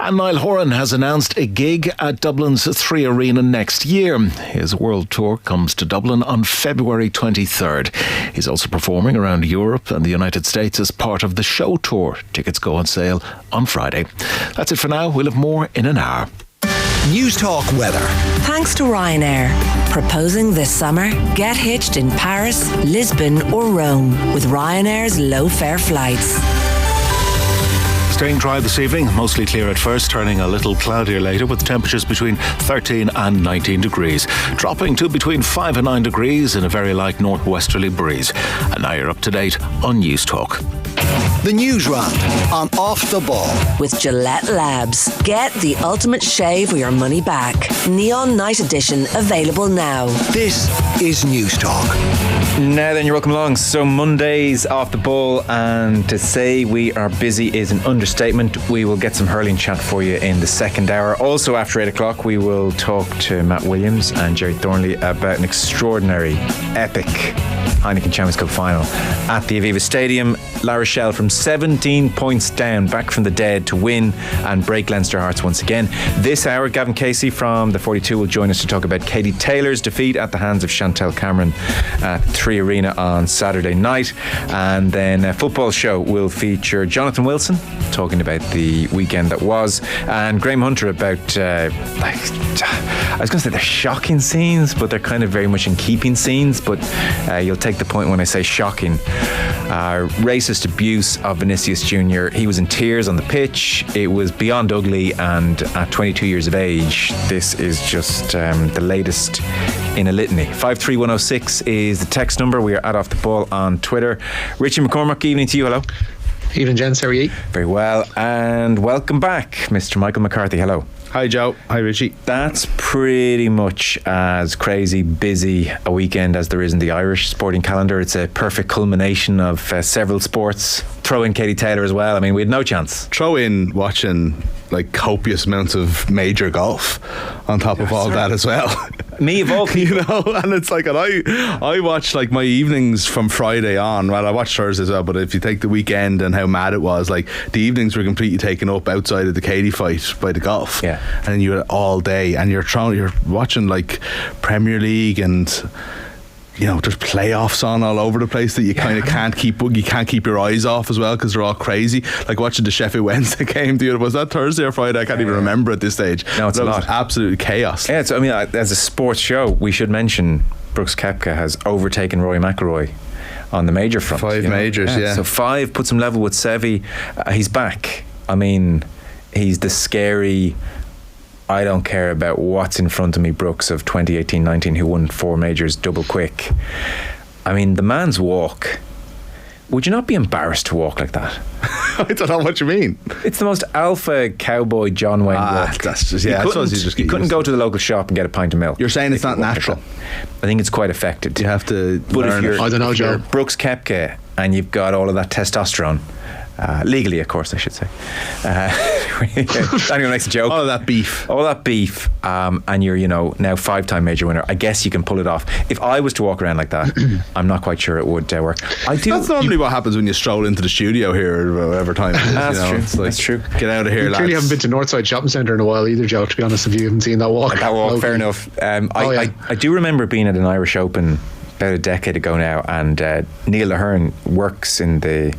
And Niall Horan has announced a gig at Dublin's 3 Arena next year. His world tour comes to Dublin on February 23rd. He's also performing around Europe and the United States as part of the show tour. Tickets go on sale on Friday. That's it for now. We'll have more in an hour. News Talk weather. Thanks to Ryanair. Proposing this summer? Get hitched in Paris, Lisbon or Rome with Ryanair's low-fare flights. Staying dry this evening, mostly clear at first, turning a little cloudier later with temperatures between 13 and 19 degrees, dropping to between 5 and 9 degrees in a very light northwesterly breeze. And now you're up to date on News Talk. The Newsround on Off the Ball. With Gillette Labs. Get the ultimate shave or your money back. Neon Night Edition available now. This is News Talk. Now then, you're welcome along. So Monday's Off the Ball, and to say we are busy is an understatement. We will get some hurling chat for you in the second hour. Also after 8 o'clock we will talk to Matt Williams and Jerry Thornley about an extraordinary, epic Heineken Champions Cup final at the Aviva Stadium. La Rochelle from 17 points down, back from the dead to win and break Leinster hearts once again. This hour, Gavin Casey from the 42 will join us to talk about Katie Taylor's defeat at the hands of Chantal Cameron at 3 Arena on Saturday night. And then a football show will feature Jonathan Wilson talking about the weekend that was, and Graham Hunter about I was going to say they're shocking scenes, but they're kind of very much in keeping scenes, but you'll take the point when I say shocking. Racist abuse of Vinicius Jr. He was in tears on the pitch. It was beyond ugly, and at 22 years of age, this is just the latest in a litany. 53106 is the text number. We are at Off the Ball on Twitter. Richie McCormack, evening to you. Hello. Evening, gents. How are you? Very well, and welcome back, Mr. Michael McCarthy. Hello. Hi Joe. Hi Richie. That's pretty much as crazy busy a weekend as there is in the Irish sporting calendar. It's a perfect culmination of several sports. Throw in Katie Taylor as well. I mean, we had no chance. Throw in watching like copious amounts of major golf on top of all that as well. Me of all people. You know, and it's like, and I watch like my evenings from Friday on. Well, I watch Thursday as well, but if you take the weekend and how mad it was, like the evenings were completely taken up outside of the Katie fight by the golf. Yeah. And then you had it all day, and you're watching like Premier League, and you know there's playoffs on all over the place that you kind of can't keep your eyes off as well, because they're all crazy. Like watching the Sheffield Wednesday game, was that Thursday or Friday? I can't even remember at this stage. No, it's not. Absolutely chaos. Yeah, I mean, as a sports show, we should mention Brooks Koepka has overtaken Rory McIlroy on the major front. 5 majors, yeah. So 5 puts him level with Seve. He's back. I mean, he's the scary, I don't care about what's in front of me Brooks of 2018-19 who won 4 majors double quick. I mean, the man's walk, would you not be embarrassed to walk like that? I don't know what you mean. It's the most alpha cowboy John Wayne walk. That's just, yeah, you couldn't go to the local shop and get a pint of milk. You're saying it's not natural? I think it's quite affected. You have to learn it. I don't know, Joe. Brooks Koepka and you've got all of that testosterone, legally of course I should say, anyone makes a joke, all that beef, and you're now 5-time major winner. I guess you can pull it off. If I was to walk around like that, I'm not quite sure it would work. That's normally what happens when you stroll into the studio here whatever time it is. That's true. It's like, that's true. Get out of here, lads. Clearly haven't been to Northside Shopping Centre in a while either, Joe, to be honest, if you haven't seen that walk. Fair enough. I do remember being at an Irish Open about a decade ago now, and Neil Ahern works in the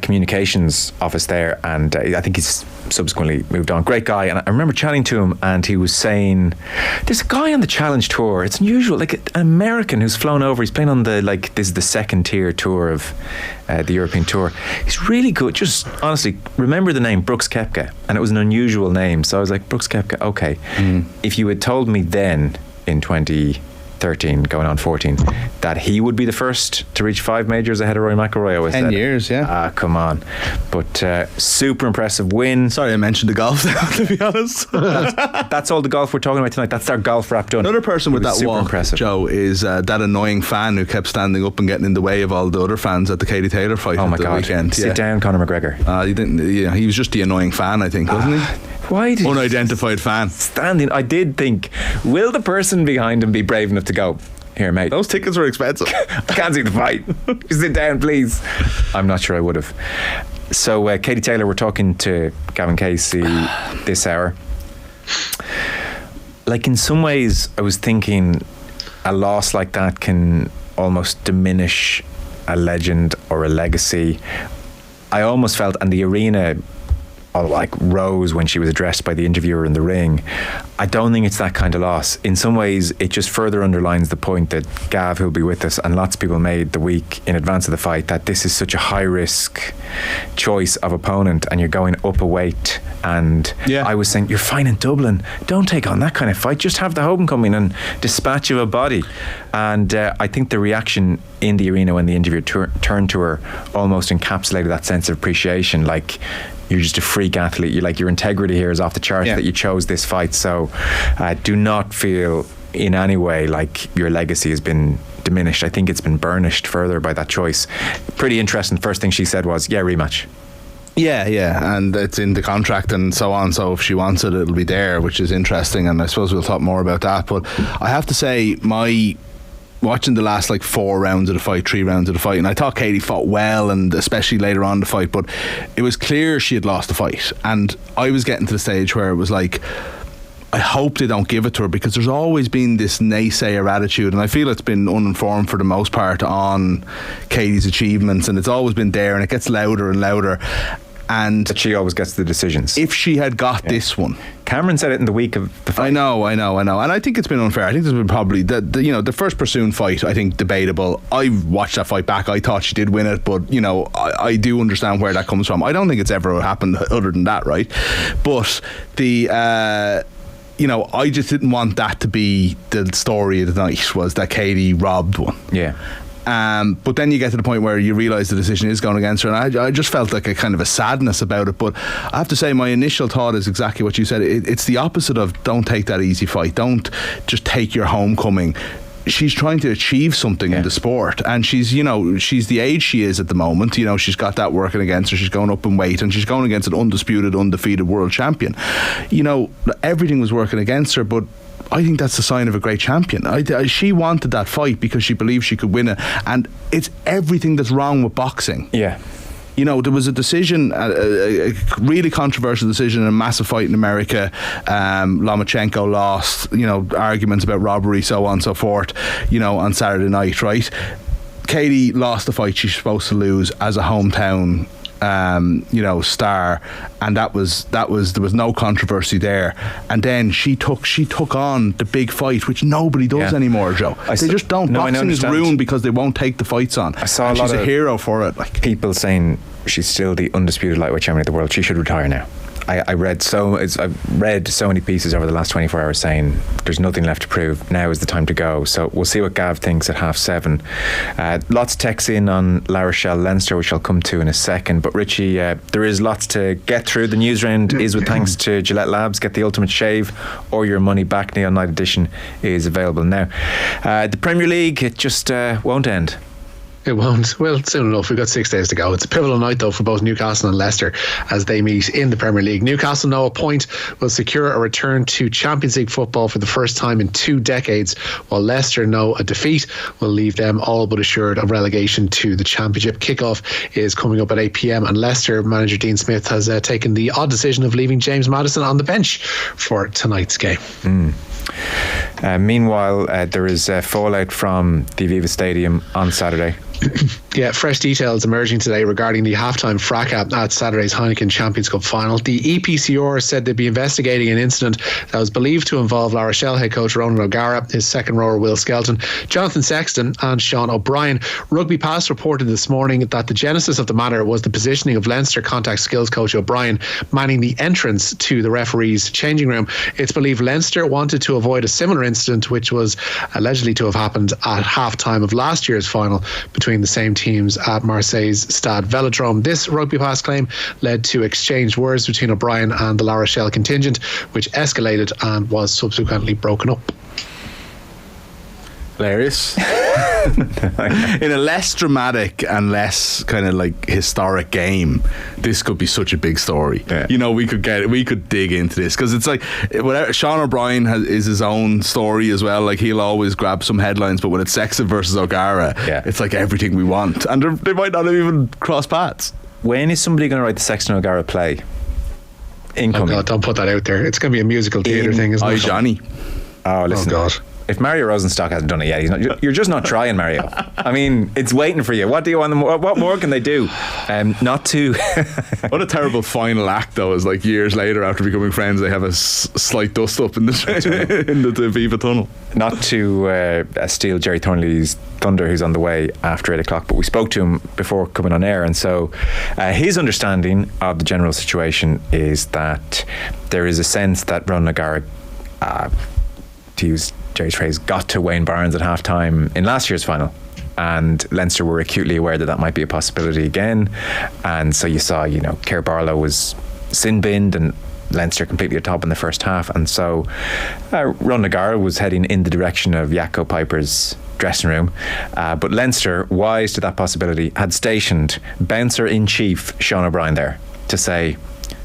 communications office there, and I think he's subsequently moved on. Great guy, and I remember chatting to him, and he was saying there's a guy on the Challenge Tour, it's unusual, like an American who's flown over, he's playing on the, like, this is the second tier tour of the European Tour. He's really good. Just honestly remember the name Brooks Koepka, and it was an unusual name, so I was like, Brooks Koepka, okay. If you had told me then in 2013 going on 14 that he would be the first to reach 5 majors ahead of Rory McIlroy, I always 10 said, years, yeah. Come on. But super impressive win. Sorry I mentioned the golf now, to be honest. That's all the golf we're talking about tonight. That's our golf wrap done. Another person with that walk, impressive. Joe, is that annoying fan who kept standing up and getting in the way of all the other fans at the Katie Taylor fight at the weekend. Sit down, Conor McGregor. He was just the annoying fan, I think, wasn't he? Why did unidentified fan standing? I did think, will the person behind him be brave enough to go, here mate, those tickets were expensive, I can't see the fight, sit down please? I'm not sure I would have. So Katie Taylor, we're talking to Gavin Casey this hour. Like, in some ways, I was thinking a loss like that can almost diminish a legend or a legacy. I almost felt, and the arena rose when she was addressed by the interviewer in the ring. I don't think it's that kind of loss. In some ways, it just further underlines the point that Gav, who'll be with us, and lots of people made the week in advance of the fight, that this is such a high risk choice of opponent, and you're going up a weight. And I was saying, you're fine in Dublin, don't take on that kind of fight, just have the homecoming and dispatch of a body. And I think the reaction in the arena when the interviewer turned to her almost encapsulated that sense of appreciation. Like, you're just a freak athlete. You like, your integrity here is off the charts that you chose this fight. So do not feel in any way like your legacy has been diminished. I think it's been burnished further by that choice. Pretty interesting. First thing she said was, rematch. Yeah, and it's in the contract and so on, so if she wants it, it'll be there, which is interesting, and I suppose we'll talk more about that. But I have to say, watching the last 4 rounds of the fight, 3 rounds of the fight, and I thought Katie fought well, and especially later on in the fight, but it was clear she had lost the fight, and I was getting to the stage where it was like, I hope they don't give it to her, because there's always been this naysayer attitude, and I feel it's been uninformed for the most part on Katie's achievements, and it's always been there, and it gets louder and louder. And but she always gets the decisions. If she had got this one, Cameron said it in the week of the fight. I know, and I think it's been unfair. I think there's been probably the first Pursoon fight, I think, debatable. I watched that fight back. I thought she did win it, but I do understand where that comes from. I don't think it's ever happened other than that, right? But I just didn't want that to be the story of the night, was that Katie robbed one. Yeah. But then you get to the point where you realise the decision is going against her, and I just felt like a kind of a sadness about it. But I have to say, my initial thought is exactly what you said. It's the opposite of, don't take that easy fight, don't just take your homecoming. She's trying to achieve something in the sport, and she's the age she is at the moment. She's got that working against her. She's going up in weight, and she's going against an undisputed, undefeated world champion. Everything was working against her, but I think that's the sign of a great champion. She wanted that fight because she believed she could win it, and it's everything that's wrong with boxing. Yeah. There was a decision, a really controversial decision in a massive fight in America. Lomachenko lost, arguments about robbery, so on and so forth, on Saturday night, right? Katie lost the fight she's supposed to lose as a hometown star, and there was no controversy there. And then she took on the big fight, which nobody does anymore, Joe. They just don't. Boxing is ruined because they won't take the fights on. I saw she's a hero for it. People saying she's still the undisputed lightweight champion of the world. She should retire now. I've read so many pieces over the last 24 hours saying there's nothing left to prove. Now is the time to go. So we'll see what Gav thinks at 7:30. Lots of texts in on La Rochelle Leinster, which I'll come to in a second. But Richie, there is lots to get through. The Newsround is with thanks to Gillette Labs. Get the ultimate shave or your money back. Neon Night Edition is available now. The Premier League, it just won't end. It won't. Well, soon enough. We've got 6 days to go. It's a pivotal night, though, for both Newcastle and Leicester as they meet in the Premier League. Newcastle know a point will secure a return to Champions League football for the first time in 2 decades, while Leicester know a defeat will leave them all but assured of relegation to the Championship. Kickoff is coming up at 8 p.m, and Leicester manager Dean Smith has taken the odd decision of leaving James Maddison on the bench for tonight's game. Meanwhile, there is fallout from the Aviva Stadium on Saturday. Yeah, fresh details emerging today regarding the halftime fracas at Saturday's Heineken Champions Cup final. The EPCR said they'd be investigating an incident that was believed to involve La Rochelle head coach Ronan O'Gara, his second rower Will Skelton, Jonathan Sexton and Sean O'Brien. Rugby Pass reported this morning that the genesis of the matter was the positioning of Leinster contact skills coach O'Brien manning the entrance to the referee's changing room. It's believed Leinster wanted to avoid a similar incident which was allegedly to have happened at half-time of last year's final between the same teams at Marseille's Stade Velodrome. This Rugby Pass claim led to exchanged words between O'Brien and the La Rochelle contingent, which escalated and was subsequently broken up. Hilarious. In a less dramatic and less kind of like historic game, this could be such a big story. Yeah. We could dig into this because it's like whatever. Sean O'Brien is his own story as well. Like he'll always grab some headlines, but when it's Sexton versus O'Gara, it's like everything we want, and they might not have even crossed paths. When is somebody going to write the Sexton O'Gara play? Incoming. Oh God, don't put that out there. It's going to be a musical theatre thing, isn't it? Johnny. Oh, listen. Oh God. If Mario Rosenstock hasn't done it yet, you're just not trying, Mario. I mean, it's waiting for you. What do you want them? What more can they do? Not to. What a terrible final act, though, is like years later after becoming friends, they have a slight dust up in the in the Viva tunnel. Not to steal Jerry Thornley's thunder, who's on the way after 8 o'clock, but we spoke to him before coming on air, and so his understanding of the general situation is that there is a sense that Ronan O'Gara, to use Jerry's phrase, got to Wayne Barnes at half-time in last year's final, and Leinster were acutely aware that that might be a possibility again, and so you saw, Kerr Barlow was sin-binned and Leinster completely atop in the first half, and so Ronan O'Gara was heading in the direction of Jaco Piper's dressing room, but Leinster, wise to that possibility, had stationed bouncer-in-chief Sean O'Brien there to say,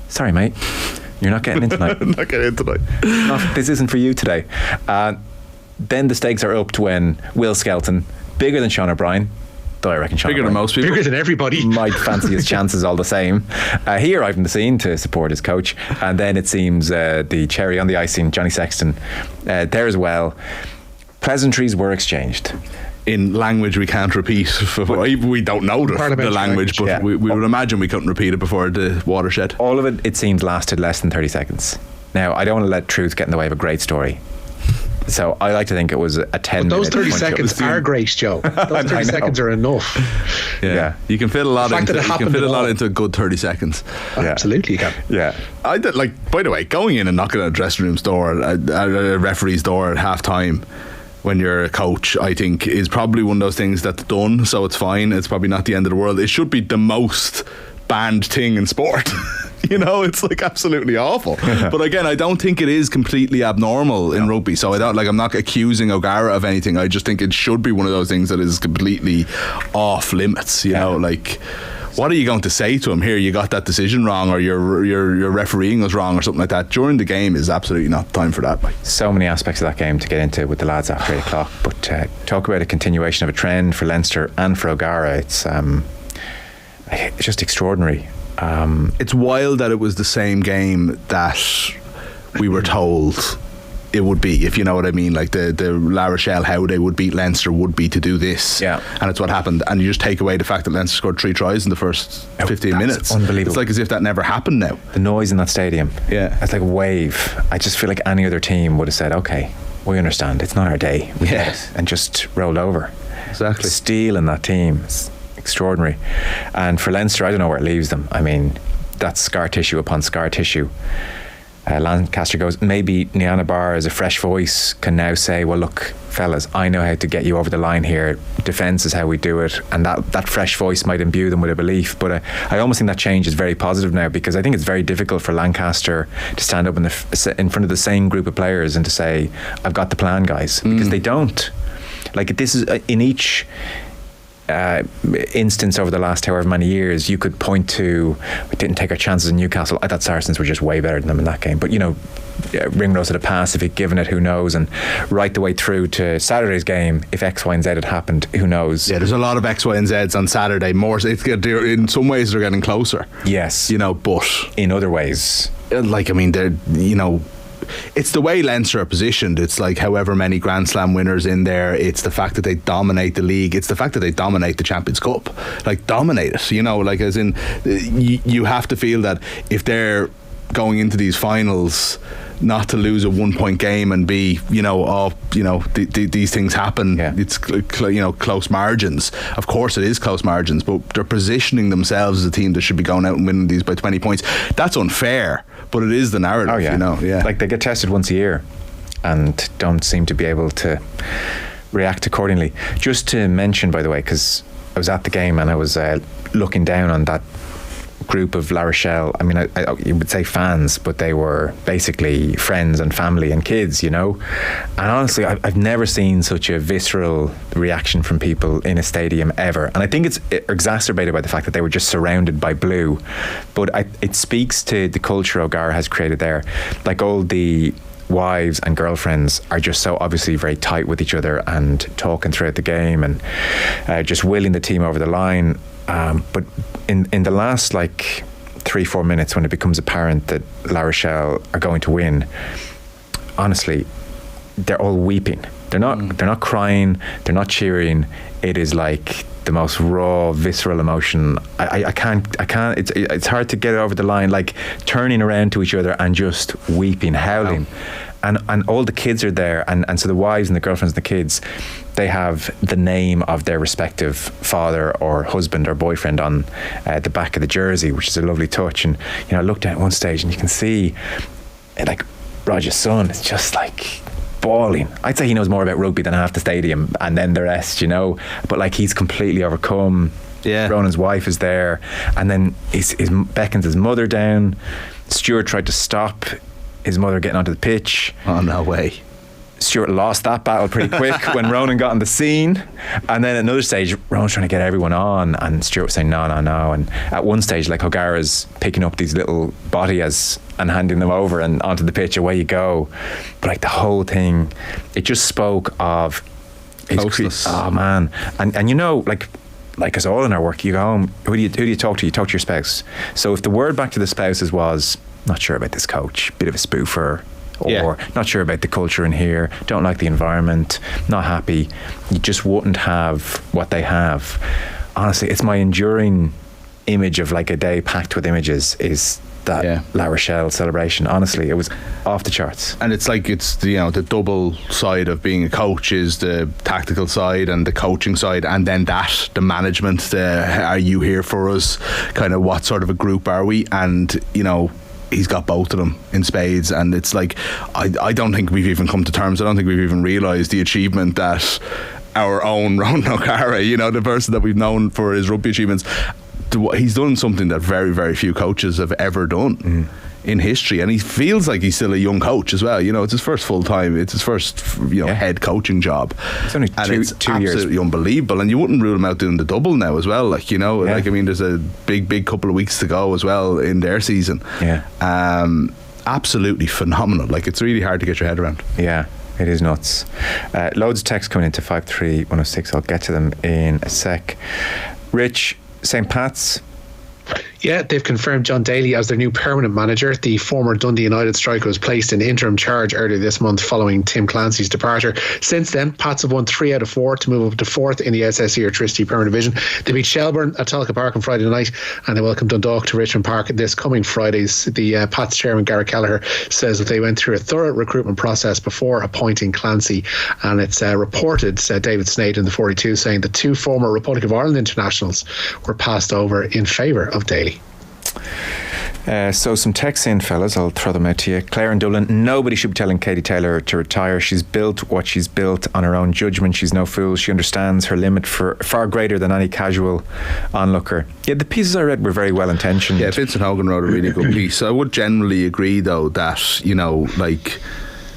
sorry mate, you're not getting in tonight. Not getting in tonight. This isn't for you today. Then the stakes are upped when Will Skelton, bigger than Sean O'Brien, though I reckon Sean Bigger O'Brien than most people. Bigger than everybody. might fancy his chances all the same. He arrived in the scene to support his coach, and then it seems the cherry on the icing, Johnny Sexton, there as well. Pleasantries were exchanged. In language we can't repeat. We don't know the language, but yeah. we would imagine we couldn't repeat it before the watershed. All of it seems, lasted less than 30 seconds. Now, I don't want to let truth get in the way of a great story. So I like to think it was a 10 minute. Those 30 seconds are great, Joe. Those 30 seconds are enough. Yeah. You can fit a lot into a good 30 seconds. Yeah. Absolutely, you can. Yeah. I did, by the way, going in and knocking at a dressing room's door, at a referee's door at half time when you're a coach, I think is probably one of those things that's done, so it's fine. It's probably not the end of the world. It should be the most banned thing in sport. It's like absolutely awful. But again, I don't think it is completely abnormal in rugby. So I'm not accusing O'Gara of anything. I just think it should be one of those things that is completely off limits. What are you going to say to him? Here, you got that decision wrong, or your refereeing was wrong, or something like that. During the game is absolutely not time for that. So many aspects of that game to get into with the lads after 8 o'clock. But talk about a continuation of a trend for Leinster and for O'Gara. It's just extraordinary. It's wild that it was the same game that we were told it would be, if you know what I mean. Like the La Rochelle, how they would beat Leinster would be to do this. Yeah. And it's what happened. And you just take away the fact that Leinster scored 3 tries in the first 15 minutes. Unbelievable. It's like as if that never happened now. The noise in that stadium. Yeah. It's like a wave. I just feel like any other team would have said, okay, we understand. It's not our day. We get it. And just rolled over. Exactly. The steel in that team. It's extraordinary. And for Leinster, I don't know where it leaves them. I mean, that's scar tissue upon scar tissue. Lancaster goes, maybe Niana Barr as a fresh voice can now say, well look fellas, I know how to get you over the line here, defence is how we do it, and that fresh voice might imbue them with a belief. But I almost think that change is very positive now, because I think it's very difficult for Lancaster to stand up in front of the same group of players and to say, I've got the plan guys, because they don't. Like, this is in each instance over the last however many years, you could point to, we didn't take our chances in Newcastle. I thought Saracens were just way better than them in that game, but Ringrose at a pass, if he'd given it, who knows, and right the way through to Saturday's game, if X, Y and Z had happened, who knows. Yeah, there's a lot of X, Y and Z's on Saturday. More, in some ways they're getting closer, yes, but in other ways, they're it's the way Leinster are positioned. It's like however many Grand Slam winners in there. It's the fact that they dominate the league. It's the fact that they dominate the Champions Cup. Like, dominate it, as in, you have to feel that if they're going into these finals not to lose a 1 point game and be these things happen. It's close margins. Of course it is close margins, but they're positioning themselves as a team that should be going out and winning these by 20 points. That's unfair, but it is the narrative. Like, they get tested once a year and don't seem to be able to react accordingly. Just to mention, by the way, because I was at the game and I was looking down on that group of La Rochelle, I mean, I you would say fans, but they were basically friends and family and kids, and honestly I've never seen such a visceral reaction from people in a stadium ever, and I think it's exacerbated by the fact that they were just surrounded by blue, but it speaks to the culture O'Gara has created there. Like, all the wives and girlfriends are just so obviously very tight with each other and talking throughout the game and just willing the team over the line. But in the last like 3-4 minutes, when it becomes apparent that La Rochelle are going to win, honestly, they're all weeping. They're not crying, they're not cheering. It is like the most raw, visceral emotion. I can't it's hard to get it over the line, like turning around to each other and just weeping, howling. And all the kids are there, and so the wives and the girlfriends and the kids, they have the name of their respective father or husband or boyfriend on the back of the jersey, which is a lovely touch. And I looked at one stage and you can see like Roger's son is just like bawling. I'd say he knows more about rugby than half the stadium, and then the rest, but like he's completely overcome. Yeah. Ronan's wife is there, and then he beckons his mother down. Stuart tried to stop his mother getting onto the pitch. Oh, no way. Stuart lost that battle pretty quick when Ronan got on the scene. And then at another stage, Ronan's trying to get everyone on, and Stuart was saying no. And at one stage, like, O'Gara's picking up these little bodias and handing them over and onto the pitch, away you go. But like the whole thing, it just spoke of closeness. Oh man. And like us all in our work, you go home, who do you talk to? You talk to your spouse. So if the word back to the spouses was, not sure about this coach, bit of a spoofer, or not sure about the culture in here, don't like the environment, not happy, you just wouldn't have what they have. Honestly, it's my enduring image of like a day packed with images is that La Rochelle celebration. Honestly, it was off the charts. And it's like, it's the double side of being a coach is the tactical side and the coaching side, and then the management, are you here for us, kind of what sort of a group are we? And he's got both of them in spades, and it's like I don't think we've even come to terms. I don't think we've even realised the achievement that our own Ronan O'Gara, the person that we've known for his rugby achievements, he's done something that very, very few coaches have ever done in history, and he feels like he's still a young coach as well. It's his first full time, it's his first head coaching job. It's only and two it's years. Absolutely unbelievable, and you wouldn't rule him out doing the double now as well. Like there's a big couple of weeks to go as well in their season. Absolutely phenomenal. Like, it's really hard to get your head around. It is nuts. Loads of texts coming into 53106. I'll get to them in a sec. Rich, St. Pat's. Yeah, they've confirmed John Daly as their new permanent manager. The former Dundee United striker was placed in interim charge earlier this month following Tim Clancy's departure. Since then, Pats have won 3 out of 4 to move up to 4th in the SSE or Tristee Permanent Division. They beat Shelbourne at Tulloch Park on Friday night, and they welcome Dundalk to Richmond Park this coming Fridays. The Pats chairman, Gareth Kelleher, says that they went through a thorough recruitment process before appointing Clancy, and it's reported, David Snade in the 42, saying the 2 former Republic of Ireland internationals were passed over in favour of Daly. So some texts in, fellas, I'll throw them out to you. Claire in Dublin: nobody should be telling Katie Taylor to retire. She's built what she's built on her own judgment. She's no fool. She understands her limit for far greater than any casual onlooker. Yeah, the pieces I read were very well intentioned. Yeah, Vincent Hogan wrote a really good piece. I would generally agree though that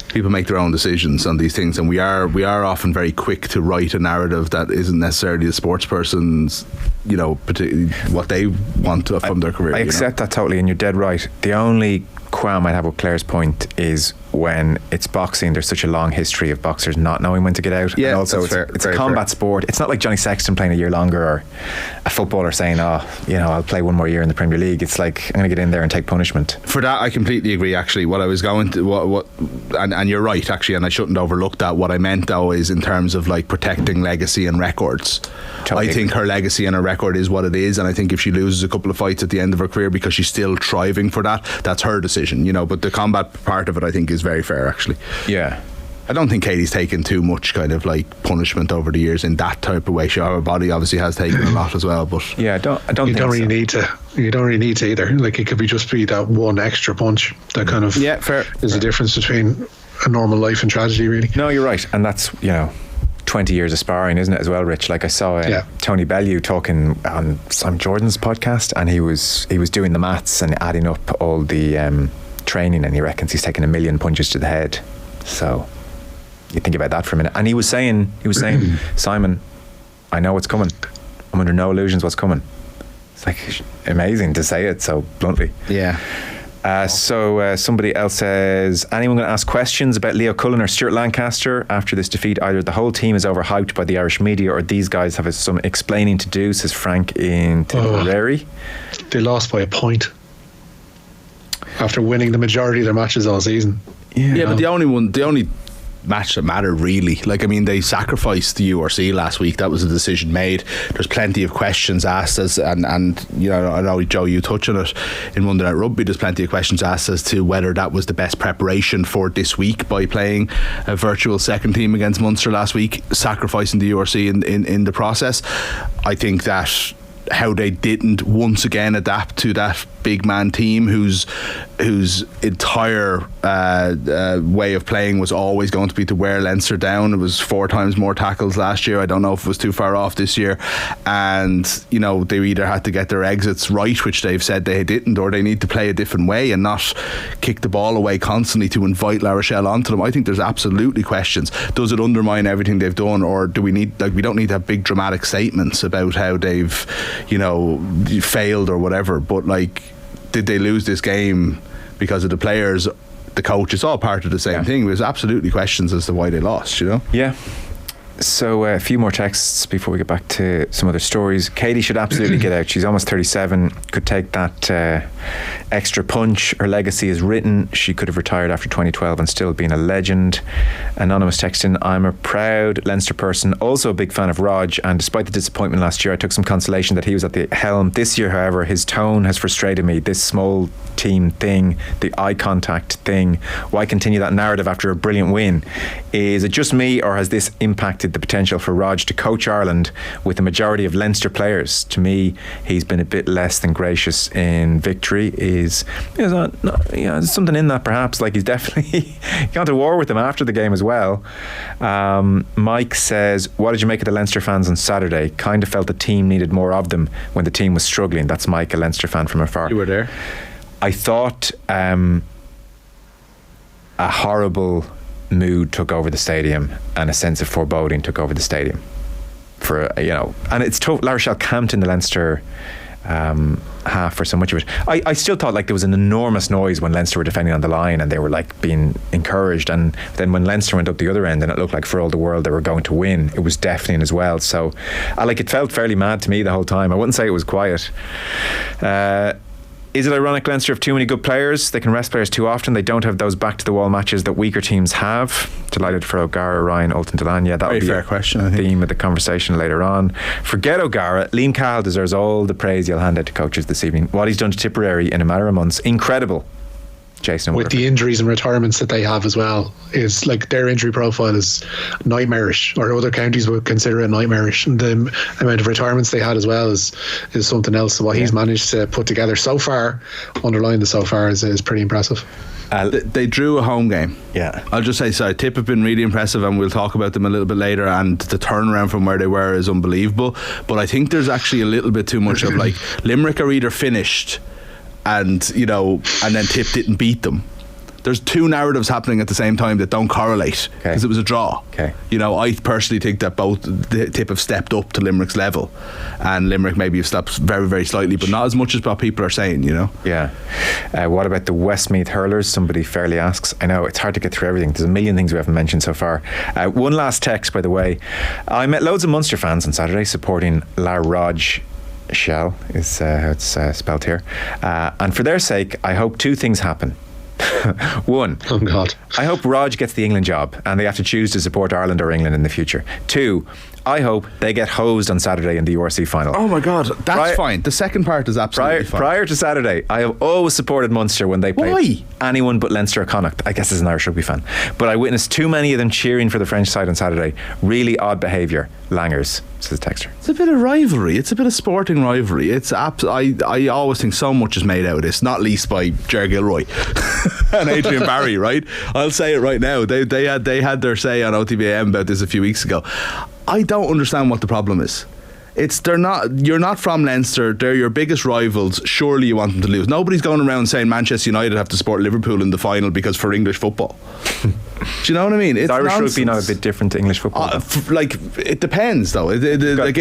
people make their own decisions on these things, and we are often very quick to write a narrative that isn't necessarily the sports person's what they want from their career. I accept that totally, and you're dead right. The only qualm I'd have with Claire's point is when it's boxing, there's such a long history of boxers not knowing when to get out. Yeah, and also it's a combat sport. It's not like Johnny Sexton playing a year longer, or a footballer saying, I'll play one more year in the Premier League. It's like, I'm going to get in there and take punishment. For that, I completely agree. Actually, what I was going to, and you're right, actually, and I shouldn't overlook that. What I meant though is in terms of like protecting legacy and records. Totally. I think her legacy and her record is what it is, and I think if she loses a couple of fights at the end of her career because she's still striving for that, that's her decision. But the combat part of it, I think, is very fair, actually. Yeah. I don't think Katie's taken too much kind of like punishment over the years in that type of way. Her body obviously has taken a lot as well, but I don't you don't really need to. You don't really need to either. Like, it could be just be that one extra punch that kind of fair. There's a difference between a normal life and tragedy, really. No, you're right, and that's 20 years of sparring, isn't it, as well, Rich? Like, I saw Tony Bellew talking on Sam Jordan's podcast, and he was doing the maths and adding up all the training, and he reckons he's taken 1 million punches to the head. So you think about that for a minute. And he was saying, Simon, I know what's coming. I'm under no illusions what's coming. It's like amazing to say it so bluntly. Yeah. Somebody else says, anyone going to ask questions about Leo Cullen or Stuart Lancaster after this defeat? Either the whole team is overhyped by the Irish media or these guys have some explaining to do, says Frank in Tipperary. They lost by a point after winning the majority of their matches all season. Yeah, but the only match that mattered really, they sacrificed the URC last week. That was a decision made. There's plenty of questions asked and I know, Joe, you touch on it in Monday Night Rugby. There's plenty of questions asked as to whether that was the best preparation for this week by playing a virtual second team against Munster last week, sacrificing the URC in the process. I think that how they didn't once again adapt to that big man team whose entire way of playing was always going to be to wear Leinster down. It was 4 times more tackles last year. I don't know if it was too far off this year, and they either had to get their exits right, which they've said they didn't, or they need to play a different way and not kick the ball away constantly to invite La Rochelle onto them. I think there's absolutely questions. Does it undermine everything they've done, or do we need we don't need to have big dramatic statements about how they've failed or whatever, but did they lose this game because of the players, the coach? It's all part of the same thing. There's absolutely questions as to why they lost, Yeah. So a few more texts before we get back to some other stories. Katie should absolutely get out. She's almost 37, could take that extra punch. Her legacy is written. She could have retired after 2012 and still been a legend. Anonymous texting, I'm a proud Leinster person, also a big fan of Rog, and despite the disappointment last year, I took some consolation that he was at the helm. This year, however, his tone has frustrated me. This small team thing, the eye contact thing, why continue that narrative after a brilliant win? Is it just me, or has this impacted the potential for Rog to coach Ireland with the majority of Leinster players? To me, he's been a bit less than gracious in victory. There's something in that perhaps. He's definitely gone to war with them after the game as well. Mike says, what did you make of the Leinster fans on Saturday? Kind of felt the team needed more of them when the team was struggling. That's Mike, a Leinster fan from afar. You were there. I thought a horrible mood took over the stadium and a sense of foreboding took over the stadium and it's tough. La Rochelle camped in the Leinster half for so much of it. I still thought there was an enormous noise when Leinster were defending on the line and they were being encouraged, and then when Leinster went up the other end and it looked like for all the world they were going to win, it was deafening as well. So it felt fairly mad to me the whole time. I wouldn't say it was quiet. Is it ironic Leinster have too many good players? They can rest players too often. They don't have those back-to-the-wall matches that weaker teams have. Delighted for O'Gara, Ryan, Ultan, Delan. Yeah, that'll be fair question, I think. Theme of the conversation later on. Forget O'Gara. Liam Cahill deserves all the praise you'll hand out to coaches this evening. What he's done to Tipperary in a matter of months, incredible. Jason, with the injuries and retirements that they have as well, is their injury profile is nightmarish, or other counties would consider it nightmarish, and the amount of retirements they had as well is something else. So what he's managed to put together so far, underlying the so far, is pretty impressive. They drew a home game. Yeah, I'll just say, sorry, Tip have been really impressive, and we'll talk about them a little bit later, and the turnaround from where they were is unbelievable. But I think there's actually a little bit too much of Limerick are either finished and then Tip didn't beat them. There's two narratives happening at the same time that don't correlate, because it was a draw. I personally think that both the Tip have stepped up to Limerick's level, and Limerick maybe have stepped very, very slightly, but not as much as what people are saying. Yeah. What about the Westmeath hurlers? Somebody fairly asks. I know it's hard to get through everything. There's a million things we haven't mentioned so far. One last text, by the way. I met loads of Munster fans on Saturday supporting La Rochelle is how it's spelled here, and for their sake I hope two things happen. One, oh God, I hope Rog gets the England job and they have to choose to support Ireland or England in the future. Two, I hope they get hosed on Saturday in the URC final. Oh my God, that's fine. The second part is absolutely fine. Prior to Saturday, I have always supported Munster when they played anyone but Leinster or Connacht. I guess as an Irish rugby fan, but I witnessed too many of them cheering for the French side on Saturday. Really odd behaviour. Langers, says Texter. It's a bit of rivalry. It's a bit of sporting rivalry. I always think so much is made out of this, not least by Ger Gilroy and Adrian Barry. Right, I'll say it right now. They had their say on OTB AM about this a few weeks ago. I don't understand what the problem is. You're not from Leinster. They're your biggest rivals. Surely you want them to lose. Nobody's going around saying Manchester United have to support Liverpool in the final because for English football. Do you know what I mean? It's Irish rugby not a bit different to English football? It depends though. It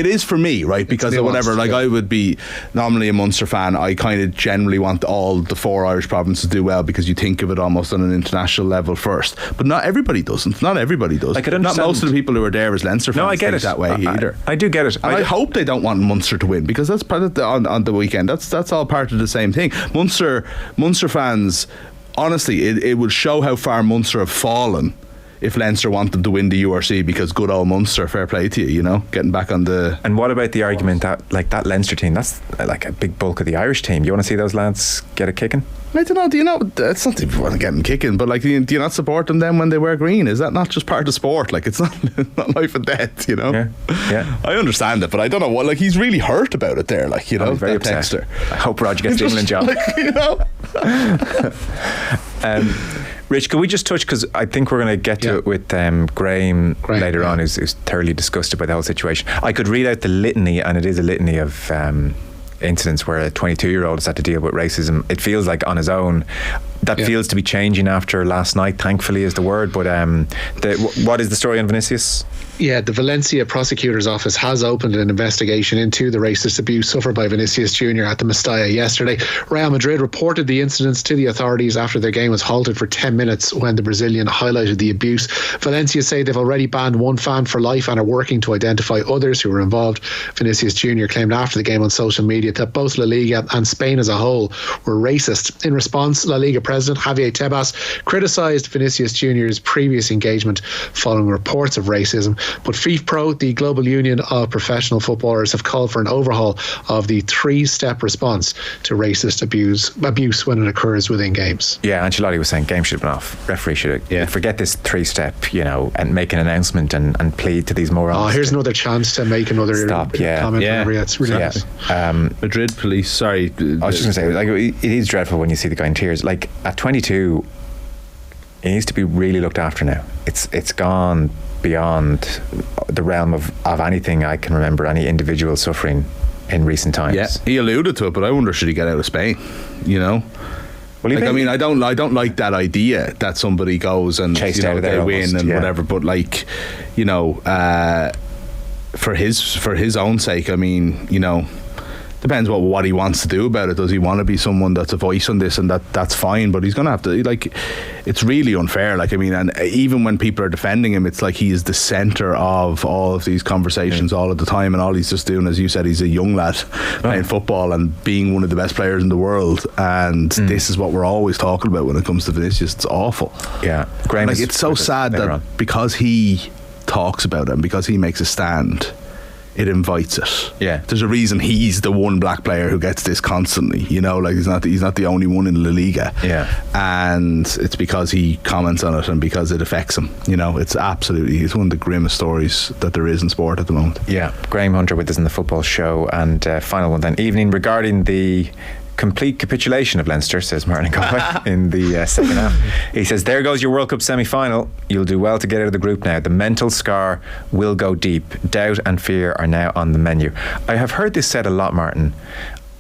is for me, right? Because of whatever. I would be normally a Munster fan. I kind of generally want all the 4 Irish provinces to do well because you think of it almost on an international level first. But not everybody doesn't. Not everybody does. Not most of the people who are there as Leinster fans. No, I get think it that way either. I do get it. And I hope they don't want Munster to win because that's part of on the weekend. That's all part of the same thing. Munster fans, honestly, it will show how far Munster have fallen if Leinster want them to win the URC, because good old Munster, fair play to you, getting back on the... And what about the argument that that Leinster team, that's like a big bulk of the Irish team. You want to see those lads get a kicking? I don't know, do you know, it's not if you want to get them kicking, but do you not support them then when they wear green? Is that not just part of sport? It's not life and death, Yeah. I understand it, but I don't know what, he's really hurt about it there, very upset. Texter. I hope Roger gets the England job. Rich, can we just touch, because I think we're going to get to it with Graham later on, who's thoroughly disgusted by the whole situation. I could read out the litany, and it is a litany of incidents where a 22-year-old has had to deal with racism. It feels like on his own. That feels to be changing after last night, thankfully is the word. But what is the story on Vinicius? Yeah, the Valencia prosecutor's office has opened an investigation into the racist abuse suffered by Vinicius Jr. at the Mestalla yesterday. Real Madrid reported the incidents to the authorities after their game was halted for 10 minutes when the Brazilian highlighted the abuse. Valencia say they've already banned one fan for life and are working to identify others who were involved. Vinicius Jr. claimed after the game on social media that both La Liga and Spain as a whole were racist. In response, La Liga President Javier Tebas criticised Vinicius Jr.'s previous engagement following reports of racism. But FIFPro, the global union of professional footballers, have called for an overhaul of the 3-step response to racist abuse when it occurs within games. Yeah, Ancelotti was saying game should have been off. Referee should have forget this 3-step, and make an announcement and plead to these morons. Here's another chance to make another comment. It's really nice. Madrid police, sorry. I was just going to say, it is dreadful when you see the guy in tears. At 22, he needs to be really looked after now. It's gone beyond the realm of anything I can remember any individual suffering in recent times. Yeah, he alluded to it, but I wonder should he get out of Spain? Well, I don't like that idea that somebody goes and they win and whatever. But for his own sake, depends what he wants to do about it. Does he want to be someone that's a voice on this, and that's fine, but he's going to have to, it's really unfair. And even when people are defending him, it's like he is the centre of all of these conversations all of the time, and all he's just doing, as you said, he's a young lad playing football and being one of the best players in the world, and this is what we're always talking about when it comes to Vinicius. It's awful. Yeah, it's so sad that because he talks about it and because he makes a stand, it invites it. Yeah, there's a reason he's the one black player who gets this constantly. He's not the only one in La Liga. Yeah, and it's because he comments on it and because it affects him. It's one of the grimmest stories that there is in sport at the moment. Yeah, Graham Hunter with us in the football show, and final one then evening regarding the complete capitulation of Leinster, says Martin Kopeka in the second half. He says, there goes your World Cup semi-final. You'll do well to get out of the group now. The mental scar will go deep. Doubt and fear are now on the menu. I have heard this said a lot, Martin.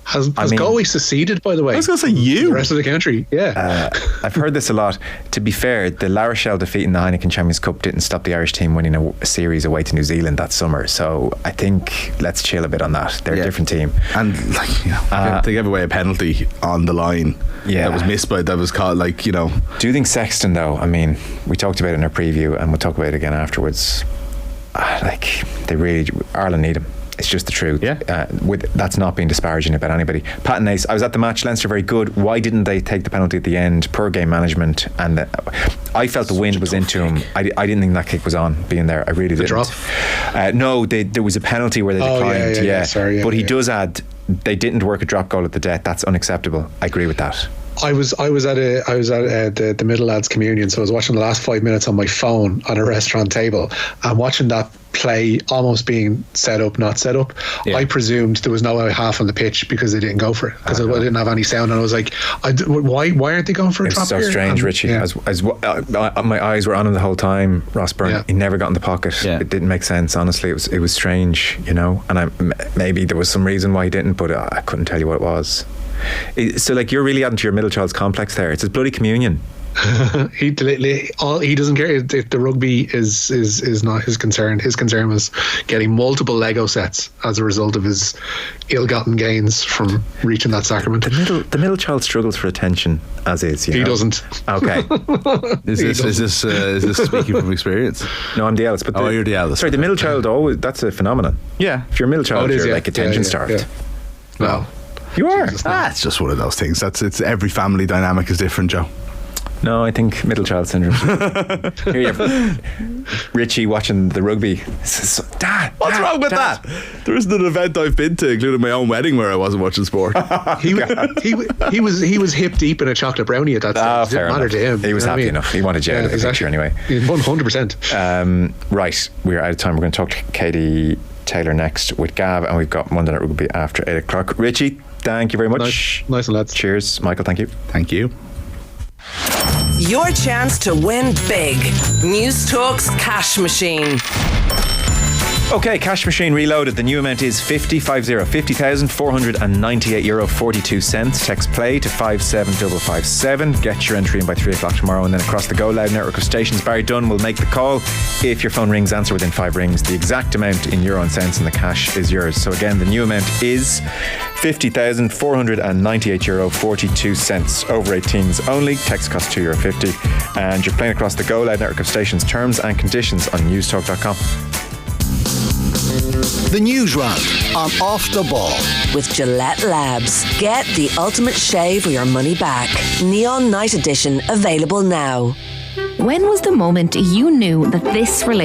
Has Galway seceded, by the way? I was going to say the rest of the country. Yeah. I've heard this a lot. To be fair, the La Rochelle defeat in the Heineken Champions Cup didn't stop the Irish team winning a series away to New Zealand that summer. So I think let's chill a bit on that. They're a different team. And they gave away a penalty on the line. Yeah, that was missed that was called Do you think Sexton though? We talked about it in our preview, and we'll talk about it again afterwards. Ireland need him. It's just the truth. Yeah. That's not being disparaging about anybody. Pat and Ace, I was at the match. Leinster very good. Why didn't they take the penalty at the end? Poor game management. And I felt the wind was into him. I didn't think that kick was on being there. I really didn't. Drop? No, there was a penalty where they declined. Sorry, but he does add, they didn't work a drop goal at the death. That's unacceptable. I agree with that. I was at the middle lads communion, so I was watching the last 5 minutes on my phone on a restaurant table and watching that play almost being set up, not set up. Yeah. I presumed there was no half on the pitch because they didn't go for it, because I didn't have any sound, and I was like, why aren't they going for a drop It's so here? strange, And, Richie. yeah. My eyes were on him the whole time. Ross Byrne, Yeah. he never got in the pocket. Yeah. It didn't make sense. Honestly, it was strange, and maybe there was some reason why he didn't, but I couldn't tell you what it was. So, like, you're really adding to your middle child's complex there. It's his bloody communion. He doesn't care if the rugby is not his concern. His concern was getting multiple Lego sets as a result of his ill-gotten gains from reaching that sacrament. The middle child struggles for attention as is. He doesn't. Okay. Is this speaking from experience? No, I'm the eldest. But you're the eldest. Sorry, the middle child that's a phenomenon. Yeah. If you're a middle child, it is, you're yeah. like attention starved. Yeah. No. You are. It's just one of those things. It's every family dynamic is different, Joe. No, I think middle child syndrome. Here you have Richie watching the rugby. Dad, What's wrong with that? There isn't an event I've been to, including my own wedding, where I wasn't watching sport. He was hip deep in a chocolate brownie at that stage. It didn't matter to him. He was happy enough. He wanted you out of the picture anyway. 100%. Right, we're out of time. We're going to talk to Katie Taylor next with Gav, and we've got Monday Night Rugby after 8 o'clock. Richie, thank you very much. Nice and lads. Cheers. Michael, thank you. Thank you. Your chance to win big. News Talk's Cash Machine. Okay, Cash Machine reloaded. The new amount is 50,498 euro 42 cents. Text play to 57557. Get your entry in by 3 o'clock tomorrow, and then across the Go Loud network of stations, Barry Dunn will make the call. If your phone rings, answer within 5 rings. The exact amount in euro and cents, and the cash is yours. So again, the new amount is 50,498 euro 42 cents. Over 18s only. Text costs €2.50, and you're playing across the Go Loud network of stations. Terms and conditions on newstalk.com. The Newsround on Off the Ball. With Gillette Labs. Get the ultimate shave or your money back. Neon Night Edition available now. When was the moment you knew that this relationship